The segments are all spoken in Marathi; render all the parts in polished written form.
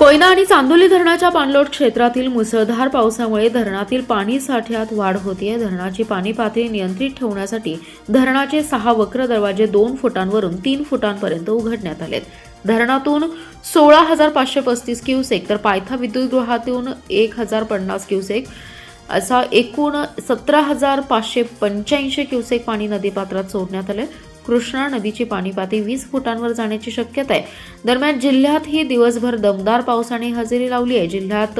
कोयना आणि चांदोली धरणाच्या पाणलोट क्षेत्रातील मुसळधार पावसामुळे धरणातील पाणी साठ्यात वाढ होतीये। धरणाची पाणी पातळी नियंत्रित ठेवण्यासाठी धरणाचे 6 वक्र दरवाजे 2 फुटांवरून 3 फुटांपर्यंत उघडण्यात आलेत। धरणातून 16,535 क्युसेक तर पायथा विद्युतगृहातून 1,050 क्युसेक असा एकूण 17,585 क्युसेक पाणी नदीपात्रात सोडण्यात आले। कृष्णा नदीची पाणी पातळी 20 फुटांवर जाण्याची शक्यता आहे। दरम्यान जिल्ह्यातही दिवसभर दमदार पावसाने हजेरी लावली आहे। जिल्ह्यात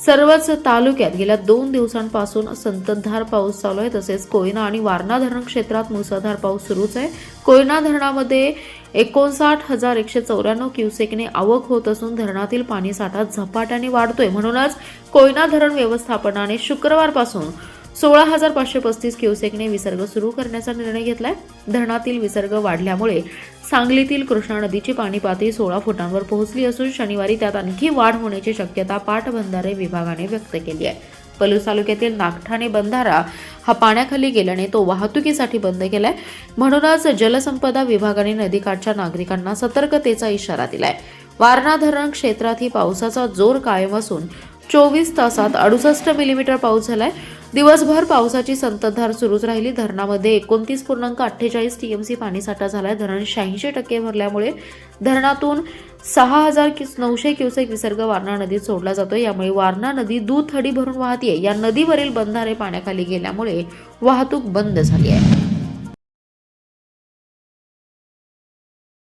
सर्वच तालुक्यात गेल्या 2 दिवसांपासून संततधार पाऊस चालू आहे। तसेच कोयना आणि वारणा धरण क्षेत्रात मुसळधार पाऊस सुरूच आहे। कोयना धरणामध्ये 59,194 क्युसेकने आवक होत असून धरणातील पाणी साठा झपाट्याने वाढतोय। म्हणूनच कोयना धरण व्यवस्थापनाने शुक्रवारपासून 16,535 क्युसेकने विसर्ग सुरू करण्याचा निर्णय घेतलाय। धरणातील विसर्ग वाढल्यामुळे सांगलीतील कृष्णा नदीची पाणी पातळी 16 फुटांवर पोहोचली असून शनिवारी त्यात आणखी वाढ होण्याची शक्यता पाटबंधारे विभागाने व्यक्त केली आहे। पलूस तालुक्यातील नागठाणे बंधारा हा पाण्याखाली गेल्याने तो वाहतुकीसाठी बंद केलाय। म्हणूनच जलसंपदा विभागाने नदीकाठच्या नागरिकांना सतर्कतेचा इशारा दिलाय। वारणा धरण क्षेत्रातही पावसाचा जोर कायम असून 24 तासात 68 मिलीमीटर पाऊस झालाय। दिवसभर पावसाची संततधार सुरूच राहिली। धरणामध्ये 29.48 टीएमसी पाणीसाठा झालाय। धरण 86% भरल्यामुळे धरणातून 6,900 क्युसेक विसर्ग वारणा नदीत सोडला जातोय। यामुळे वारणा नदी दुथडी भरून वाहतीये। या नदीवरील बंधारे पाण्याखाली गेल्यामुळे वाहतूक बंद झाली आहे।